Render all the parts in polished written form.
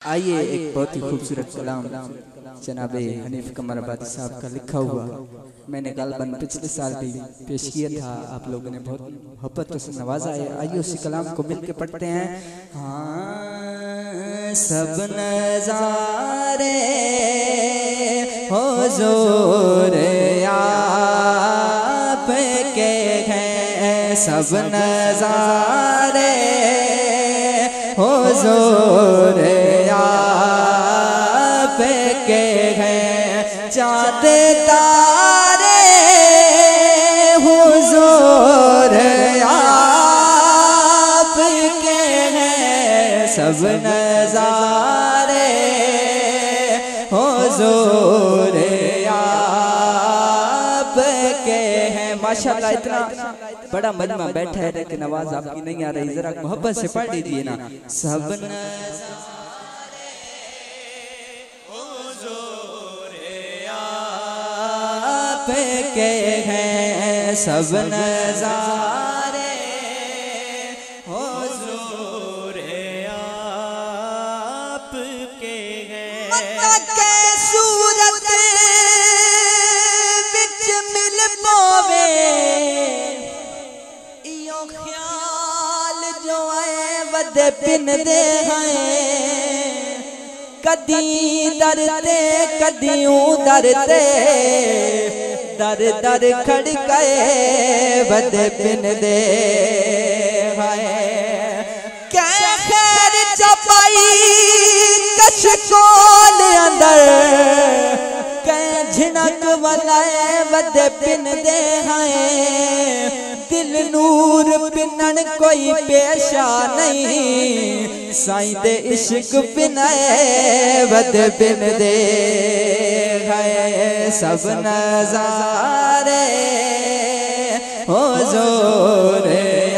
आइए एक बहुत ही खूबसूरत कलाम जनाबे हनीफ कमराबादी साहब का लिखा हुआ मैंने गालबन पिछले साल भी पेश किया था। आप लोगों ने बहुत मोहब्बत से नवाजा है। आइए उसी कलाम को मिलकर पढ़ते हैं। हाँ, सब नज़ारे हुज़ूर आप के हैं, सब नज़ारे हुज़ूर आप के हैं, चाँद तारे हुज़ूर आप के हैं, सब नज़ारे हुज़ूर आप के हैं। माशाअल्लाह इतना बड़ा मजमा बैठा है लेकिन आवाज आपकी नहीं आ रही, जरा मोहब्बत से पढ़ लीजिए ना। सब नज़ारे हुज़ूर आप के हैं, सब नज़ारे हुज़ूर आप के हैं। मक्का के सूरत विच मिल पावे दे पिन दे हैं, कदी दरते कदी दरते दर दर खड़काए बद पिन दे हैं। क्या खैर चपाई कश कोल अंदर कै झिनक वलाए बद पिन दे हैं। दिल नूर पिनन कोई पेशा नहीं, साईं दे इश्क पिनाए बद पिन दे है। सब नज़ारे हुज़ूर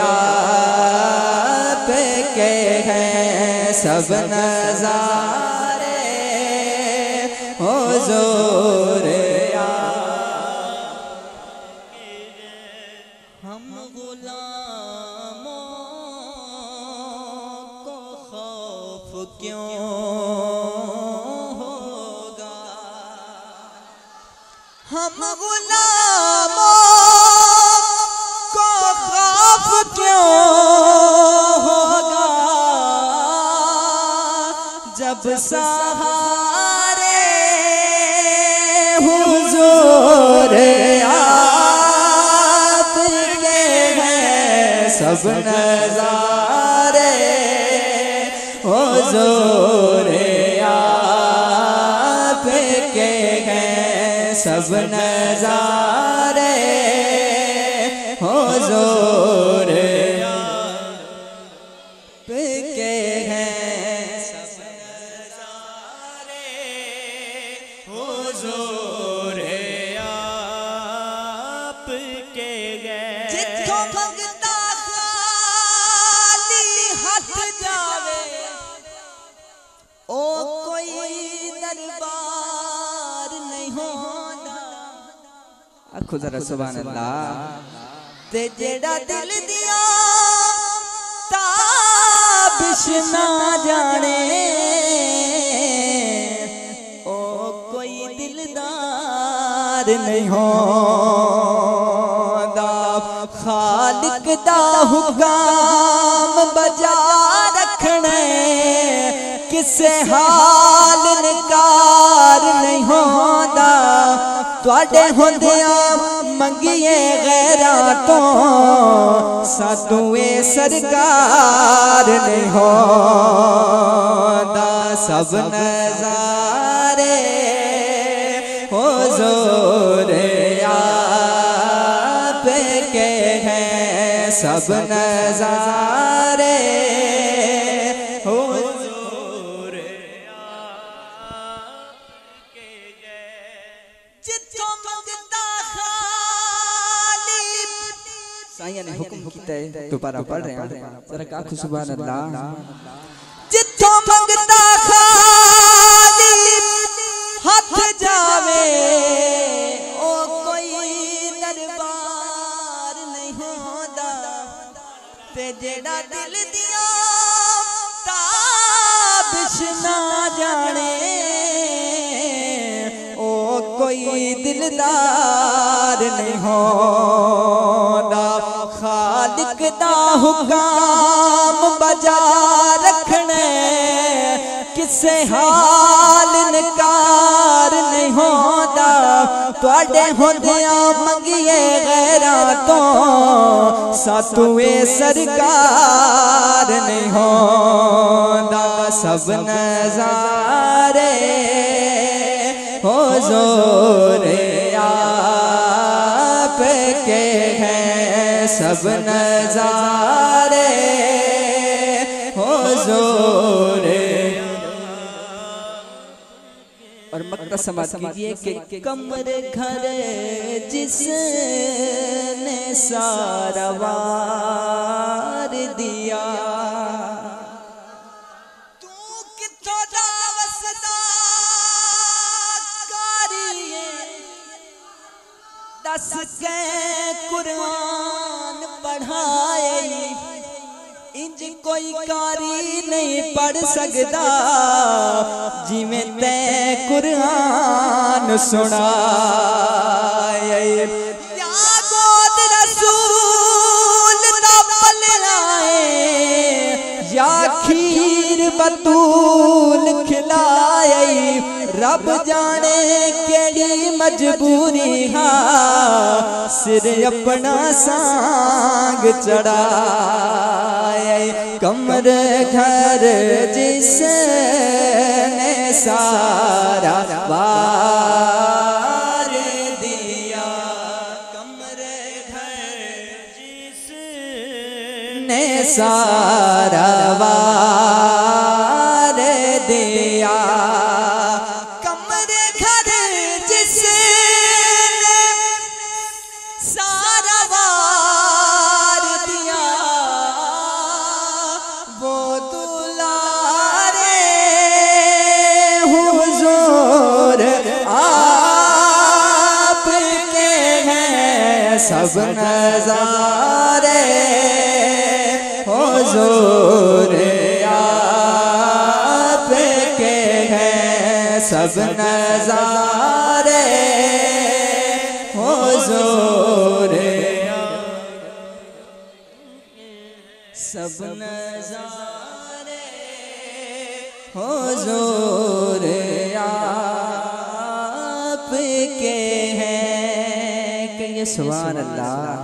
आप के हैं, सब नज़ारे हुज़ूर क्यों होगा, हम गुलामों को खौफ क्यों होगा, जब सहारे हुज़ूर आप के हैं, सब नज़ारे हुज़ूर आप के हैं, सब नज़ारे हुज़ूर आप के हैं, सब नज़ारे हुज़ूर आप के हैं। जिथों मंगता खाली हाथ जावे ओ कोई दरबार नहीं होता। आखो जरा सुभान अल्लाह। ते जेड़ा दिल दिया ताबिश ना जाने ओ कोई दिलदार नहीं होता। खालिक दा हुक्म बजा रखने किसे हाल निकार नहीं होता। तुहाडे होंदियां मंगिए गैरां तो सातू सरकार नहीं होता। सब नज़ारे हुज़ूर आप के हैं, सब नज़ारे साईं ने हुक्म कीता है। दोबारा पढ़ रहे हैं, जरा का सुभान अल्लाह। जिथों मंगता खाली हाथ जावे ओ कोई दरबार नहीं होता। ते जेड़ा दिल दिया ताबिश ना जाने ओ कोई दिलदार नहीं होंदा खालिक दा हुकाम बजा रखने किसे हाल नकार नहीं होंदा तुहाडे होंदियां मंगिए गैरां तो सातुए सरकार नहीं होंदा सब नजारे हुजूर आप के हैं सब नजारे हुजूर। और मक्ता समाज कीजिए कि कमर घर जिसने सारा वार दिया तू किथों दा वसदा कारिए दस के कुरान पढ़ाए इंज कोई कारी नहीं पढ़ सकदा जिमें ते कुरान सुनाए या गोद रसूल दा पलाए या खीर बतूल खिलाए रब जाने केड़ी मजबूरी हा सिर अपना सांग चढ़ाए कमर घर जिसने सारा वार दिया कमर घर जिसने सारा वार दिया कमर घर जिसने सारा वार दिया वो दुलारे हुजूर आप के हैं सब नजारे हुजूर आप के हैं सब नजारे हुजूर सब नजारे हुजूर आप के हैं कि ये सुभान अल्लाह।